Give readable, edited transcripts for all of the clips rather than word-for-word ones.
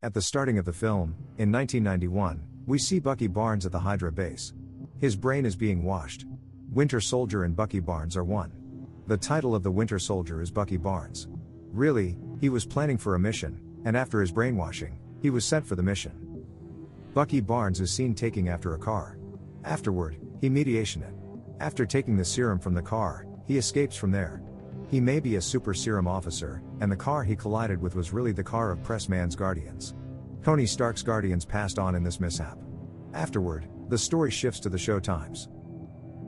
At the starting of the film, in 1991, we see Bucky Barnes at the Hydra base. His brain is being washed. Winter Soldier and Bucky Barnes are one. The title of the Winter Soldier is Bucky Barnes. Really, he was planning for a mission, and after his brainwashing, he was sent for the mission. Bucky Barnes is seen taking after a car. Afterward, he mediation it. After taking the serum from the car, he escapes from there. He may be a super serum officer, and the car he collided with was really the car of Pressman's Guardians. Tony Stark's Guardians passed on in this mishap. Afterward, the story shifts to the showtimes.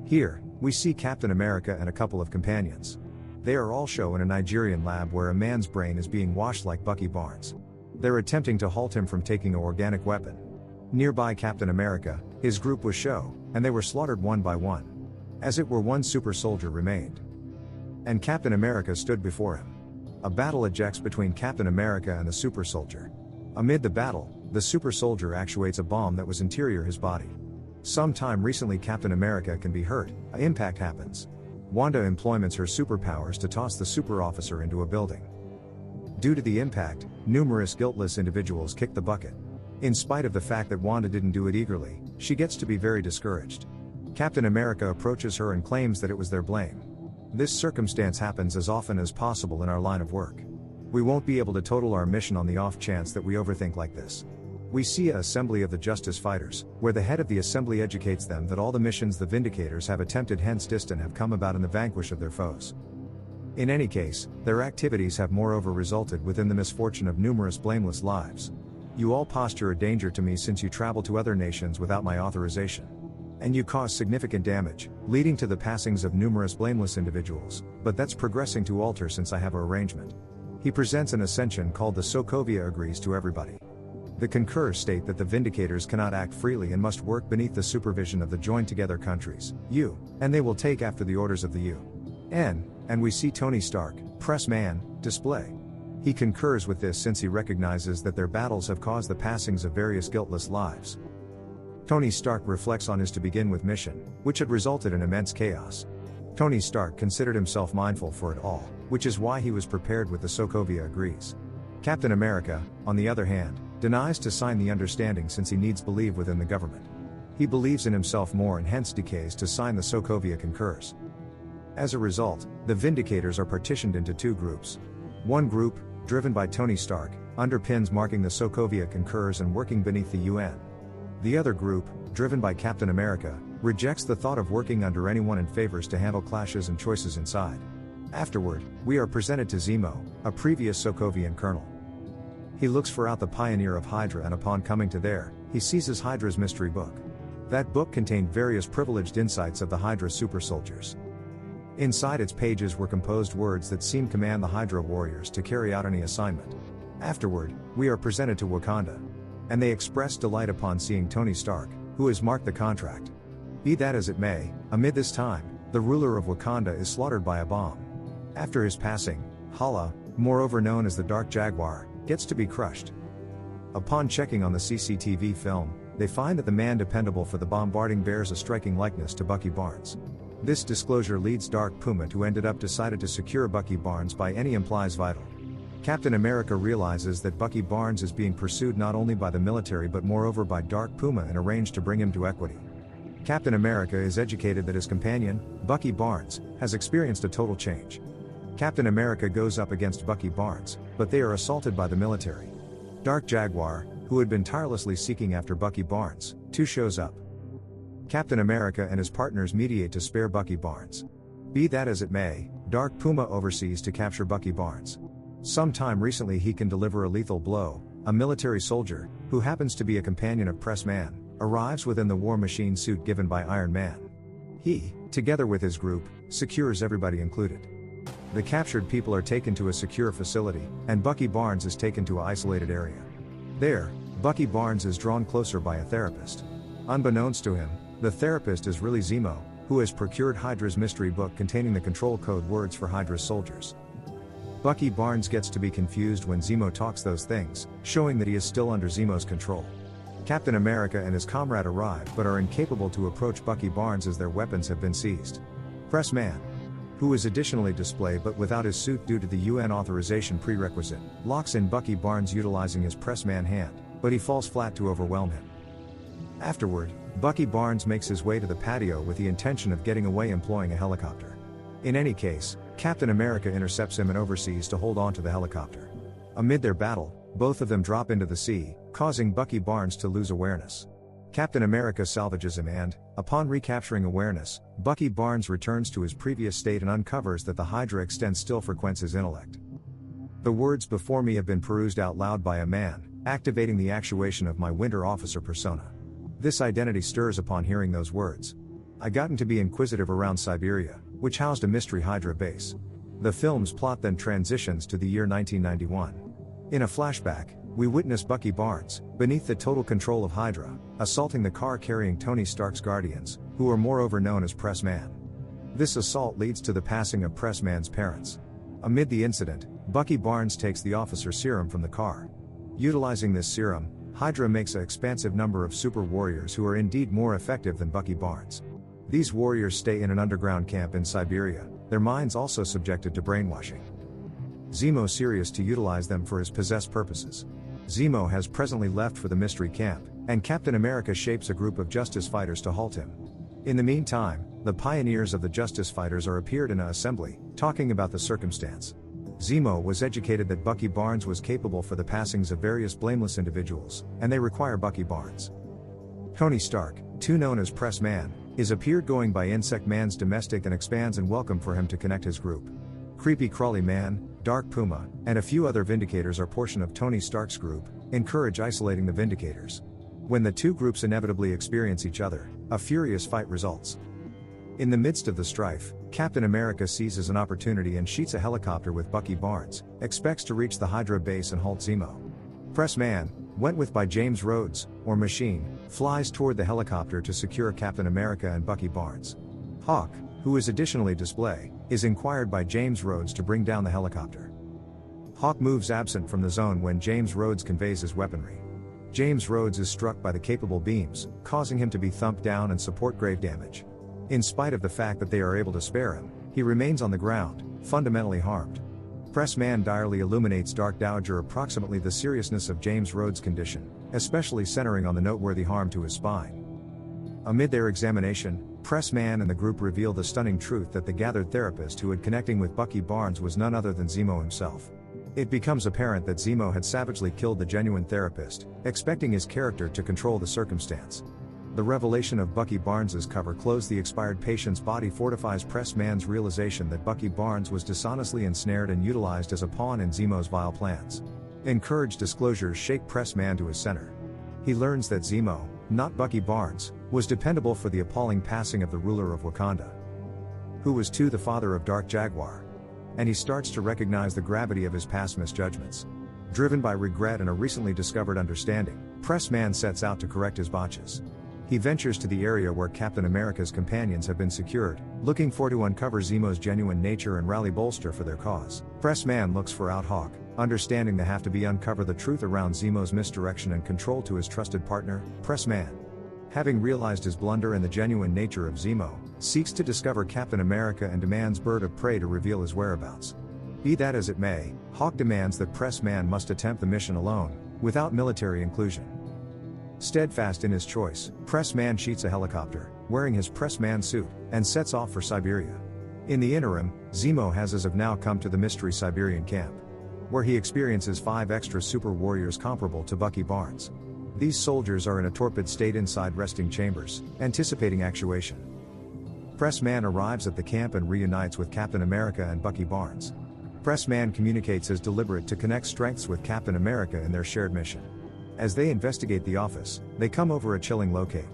Here, we see Captain America and a couple of companions. They are all shown in a Nigerian lab where a man's brain is being washed like Bucky Barnes. They're attempting to halt him from taking an organic weapon. Nearby Captain America, his group was show, and they were slaughtered one by one. As it were, one super soldier remained. And Captain America stood before him. A battle ejects between Captain America and the super soldier. Amid the battle, the super soldier actuates a bomb that was interior his body. Sometime recently Captain America can be hurt, an impact happens. Wanda employs her superpowers to toss the super officer into a building. Due to the impact, numerous guiltless individuals kick the bucket. In spite of the fact that Wanda didn't do it eagerly, she gets to be very discouraged. Captain America approaches her and claims that it was their blame. This circumstance happens as often as possible in our line of work. We won't be able to total our mission on the off chance that we overthink like this. We see an assembly of the Justice Fighters, where the head of the assembly educates them that all the missions the Vindicators have attempted hence distant have come about in the vanquish of their foes. In any case, their activities have moreover resulted within the misfortune of numerous blameless lives. You all posture a danger to me since you travel to other nations without my authorization. And you cause significant damage, leading to the passings of numerous blameless individuals, but that's progressing to alter since I have an arrangement. He presents an ascension called the Sokovia agrees to everybody. The concurs state that the Vindicators cannot act freely and must work beneath the supervision of the joined together countries, U, and they will take after the orders of the UN, and we see Tony Stark, press man, display. He concurs with this since he recognizes that their battles have caused the passings of various guiltless lives. Tony Stark reflects on his to begin with mission, which had resulted in immense chaos. Tony Stark considered himself mindful for it all, which is why he was prepared with the Sokovia agrees. Captain America, on the other hand, denies to sign the understanding since he needs believe within the government. He believes in himself more and hence decays to sign the Sokovia concurs. As a result, the Vindicators are partitioned into two groups. One group, driven by Tony Stark, underpins marking the Sokovia concurs and working beneath the UN. The other group, driven by Captain America, rejects the thought of working under anyone and favors to handle clashes and choices inside. Afterward, we are presented to Zemo, a previous Sokovian colonel. He looks for out the pioneer of Hydra and upon coming to there, he seizes Hydra's mystery book. That book contained various privileged insights of the Hydra super soldiers. Inside its pages were composed words that seem command the Hydra warriors to carry out any assignment. Afterward, we are presented to Wakanda. And they express delight upon seeing Tony Stark, who has marked the contract. Be that as it may, amid this time, the ruler of Wakanda is slaughtered by a bomb. After his passing, Hala, moreover known as the Dark Jaguar, gets to be crushed. Upon checking on the CCTV film, they find that the man dependable for the bombarding bears a striking likeness to Bucky Barnes. This disclosure leads Dark Puma to ended up decided to secure Bucky Barnes by any implies vital. Captain America realizes that Bucky Barnes is being pursued not only by the military but moreover by Dark Puma and arranged to bring him to equity. Captain America is educated that his companion, Bucky Barnes, has experienced a total change. Captain America goes up against Bucky Barnes, but they are assaulted by the military. Dark Jaguar, who had been tirelessly seeking after Bucky Barnes, too shows up. Captain America and his partners mediate to spare Bucky Barnes. Be that as it may, Dark Puma oversees to capture Bucky Barnes. Sometime recently he can deliver a lethal blow. A military soldier, who happens to be a companion of Press Man, arrives within the war machine suit given by Iron Man. He, together with his group, secures everybody included. The captured people are taken to a secure facility, and Bucky Barnes is taken to an isolated area. There, Bucky Barnes is drawn closer by a therapist. Unbeknownst to him, the therapist is really Zemo, who has procured Hydra's mystery book containing the control code words for Hydra's soldiers. Bucky Barnes gets to be confused when Zemo talks those things, showing that he is still under Zemo's control. Captain America and his comrade arrive but are incapable to approach Bucky Barnes as their weapons have been seized. Press Man. who is additionally displayed but without his suit due to the UN authorization prerequisite, locks in Bucky Barnes utilizing his pressman hand, but he falls flat to overwhelm him. Afterward, Bucky Barnes makes his way to the patio with the intention of getting away employing a helicopter. In any case, Captain America intercepts him and oversees to hold on to the helicopter. Amid their battle, both of them drop into the sea, causing Bucky Barnes to lose awareness. Captain America salvages him and, upon recapturing awareness, Bucky Barnes returns to his previous state and uncovers that the Hydra extends still frequents his intellect. The words before me have been perused out loud by a man, activating the actuation of my Winter Officer persona. This identity stirs upon hearing those words. I gotten to be inquisitive around Siberia, which housed a mystery Hydra base. The film's plot then transitions to the year 1991. In a flashback, we witness Bucky Barnes, beneath the total control of Hydra, assaulting the car carrying Tony Stark's Guardians, who are moreover known as Pressman. This assault leads to the passing of Pressman's parents. Amid the incident, Bucky Barnes takes the officer's serum from the car. Utilizing this serum, Hydra makes an expansive number of super warriors who are indeed more effective than Bucky Barnes. These warriors stay in an underground camp in Siberia, their minds also subjected to brainwashing. Zemo serious to utilize them for his possessed purposes. Zemo has presently left for the mystery camp, and Captain America shapes a group of Justice Fighters to halt him. In the meantime, the pioneers of the Justice Fighters are appeared in an assembly, talking about the circumstance. Zemo was educated that Bucky Barnes was capable for the passings of various blameless individuals, and they require Bucky Barnes. Tony Stark, too known as Pressman, is appeared going by Insect Man's domestic and expands and welcome for him to connect his group. Creepy Crawly Man, Dark Puma, and a few other Vindicators are portion of Tony Stark's group, encourage isolating the Vindicators. When the two groups inevitably experience each other, a furious fight results. In the midst of the strife, Captain America seizes an opportunity and shoots a helicopter with Bucky Barnes, expects to reach the Hydra base and halt Zemo. Pressman, went with by James Rhodes, or Machine, flies toward the helicopter to secure Captain America and Bucky Barnes. Hawk, who is additionally displayed, is inquired by James Rhodes to bring down the helicopter. Hawk moves absent from the zone when James Rhodes conveys his weaponry. James Rhodes is struck by the capable beams, causing him to be thumped down and support grave damage. In spite of the fact that they are able to spare him, he remains on the ground, fundamentally harmed. Pressman direly illuminates Dark Dowager approximately the seriousness of James Rhodes' condition, especially centering on the noteworthy harm to his spine. Amid their examination, Pressman and the group reveal the stunning truth that the gathered therapist who had connecting with Bucky Barnes was none other than Zemo himself. It becomes apparent that Zemo had savagely killed the genuine therapist, expecting his character to control the circumstance. The revelation of Bucky Barnes's cover clothes the expired patient's body fortifies Pressman's realization that Bucky Barnes was dishonestly ensnared and utilized as a pawn in Zemo's vile plans. Encouraged disclosures shake Pressman to his center. He learns that Zemo, not Bucky Barnes, was dependable for the appalling passing of the ruler of Wakanda, who was too the father of Dark Jaguar. And he starts to recognize the gravity of his past misjudgments. Driven by regret and a recently discovered understanding, Pressman sets out to correct his botches. He ventures to the area where Captain America's companions have been secured, looking for to uncover Zemo's genuine nature and rally bolster for their cause. Pressman looks for out Hawk, understanding the have to be uncover the truth around Zemo's misdirection and control to his trusted partner, Pressman. Having realized his blunder and the genuine nature of Zemo, seeks to discover Captain America and demands Bird of Prey to reveal his whereabouts. Be that as it may, Hawk demands that Pressman must attempt the mission alone, without military inclusion. Steadfast in his choice, Pressman shoots a helicopter, wearing his Pressman suit, and sets off for Siberia. In the interim, Zemo has as of now come to the mystery Siberian camp, where he experiences 5 extra super warriors comparable to Bucky Barnes. These soldiers are in a torpid state inside resting chambers, anticipating actuation. Pressman arrives at the camp and reunites with Captain America and Bucky Barnes. Pressman communicates his deliberate to connect strengths with Captain America in their shared mission. As they investigate the office, they come over a chilling locate.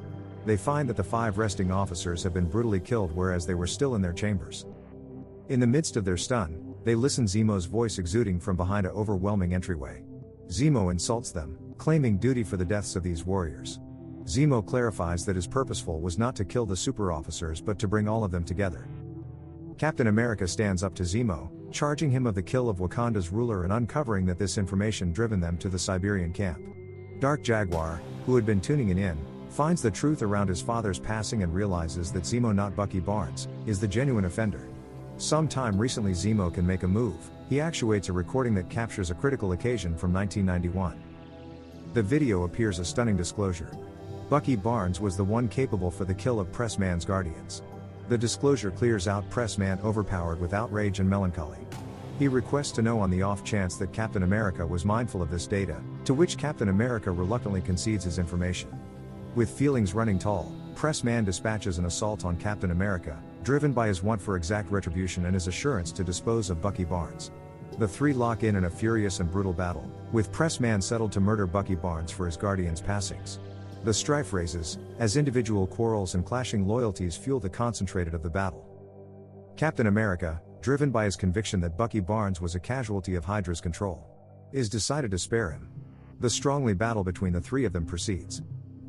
They find that the 5 resting officers have been brutally killed whereas they were still in their chambers. In the midst of their stun, they listen Zemo's voice exuding from behind an overwhelming entryway. Zemo insults them, claiming duty for the deaths of these warriors. Zemo clarifies that his purposeful was not to kill the super officers but to bring all of them together. Captain America stands up to Zemo, charging him of the kill of Wakanda's ruler and uncovering that this information driven them to the Siberian camp. Dark Jaguar, who had been tuning in, finds the truth around his father's passing and realizes that Zemo, not Bucky Barnes, is the genuine offender. Sometime recently Zemo can make a move. He actuates a recording that captures a critical occasion from 1991. The video appears a stunning disclosure. Bucky Barnes was the one capable for the kill of Pressman's guardians. The disclosure clears out Pressman overpowered with outrage and melancholy. He requests to know on the off chance that Captain America was mindful of this data, to which Captain America reluctantly concedes his information. With feelings running tall, Pressman dispatches an assault on Captain America, driven by his want for exact retribution and his assurance to dispose of Bucky Barnes. The three lock in a furious and brutal battle, with Pressman settled to murder Bucky Barnes for his guardian's passings. The strife rages, as individual quarrels and clashing loyalties fuel the concentrated of the battle. Captain America, driven by his conviction that Bucky Barnes was a casualty of Hydra's control, is decided to spare him. The strongly battle between the three of them proceeds.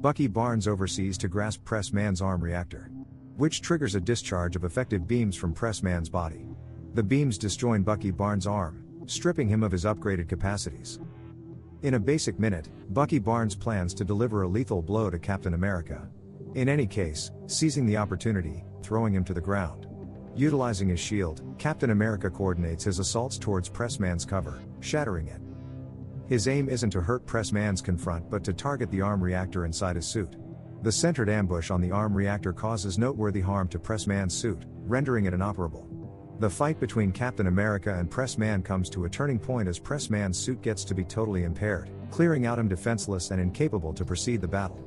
Bucky Barnes oversees to grasp Pressman's arm reactor, which triggers a discharge of effective beams from Pressman's body. The beams disjoin Bucky Barnes' arm, stripping him of his upgraded capacities. In a basic minute, Bucky Barnes plans to deliver a lethal blow to Captain America. In any case, seizing the opportunity, throwing him to the ground. Utilizing his shield, Captain America coordinates his assaults towards Pressman's cover, shattering it. His aim isn't to hurt Pressman's confront but to target the arm reactor inside his suit. The centered ambush on the arm reactor causes noteworthy harm to Pressman's suit, rendering it inoperable. The fight between Captain America and Pressman comes to a turning point as Pressman's suit gets to be totally impaired, clearing out him defenseless and incapable to proceed the battle.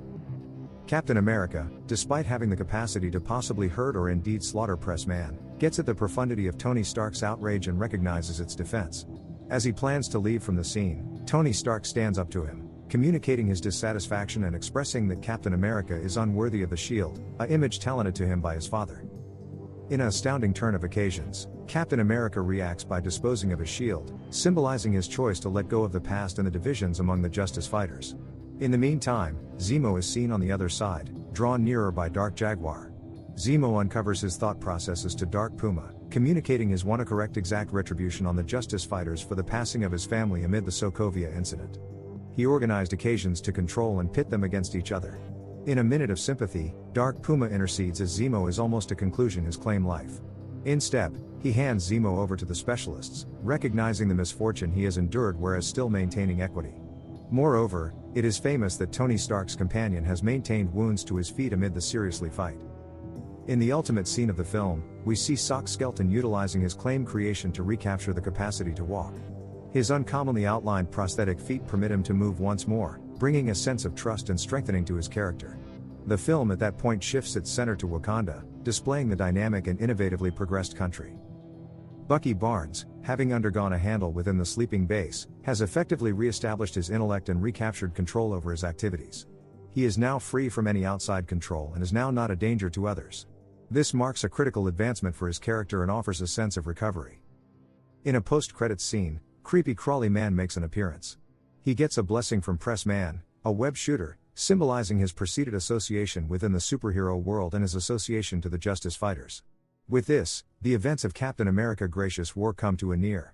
Captain America, despite having the capacity to possibly hurt or indeed slaughter Pressman, gets at the profundity of Tony Stark's outrage and recognizes its defense. As he plans to leave from the scene, Tony Stark stands up to him, communicating his dissatisfaction and expressing that Captain America is unworthy of the shield, an image talented to him by his father. In an astounding turn of occasions, Captain America reacts by disposing of his shield, symbolizing his choice to let go of the past and the divisions among the Justice Fighters. In the meantime, Zemo is seen on the other side, drawn nearer by Dark Jaguar. Zemo uncovers his thought processes to Dark Puma, communicating his want to correct exact retribution on the Justice Fighters for the passing of his family amid the Sokovia incident. He organized occasions to control and pit them against each other. In a minute of sympathy, Dark Puma intercedes as Zemo is almost to conclusion his claim life. Instead, he hands Zemo over to the specialists, recognizing the misfortune he has endured whereas still maintaining equity. Moreover, it is famous that Tony Stark's companion has maintained wounds to his feet amid the seriously fight. In the ultimate scene of the film, we see Sock Skeleton utilizing his claim creation to recapture the capacity to walk. His uncommonly outlined prosthetic feet permit him to move once more, bringing a sense of trust and strengthening to his character. The film at that point shifts its center to Wakanda, displaying the dynamic and innovatively progressed country. Bucky Barnes, having undergone a handle within the sleeping base, has effectively re-established his intellect and recaptured control over his activities. He is now free from any outside control and is now not a danger to others. This marks a critical advancement for his character and offers a sense of recovery. In a post-credits scene, Creepy Crawly Man makes an appearance. He gets a blessing from Pressman, a web shooter, symbolizing his preceded association within the superhero world and his association to the Justice Fighters. With this, the events of Captain America Gracious War come to a near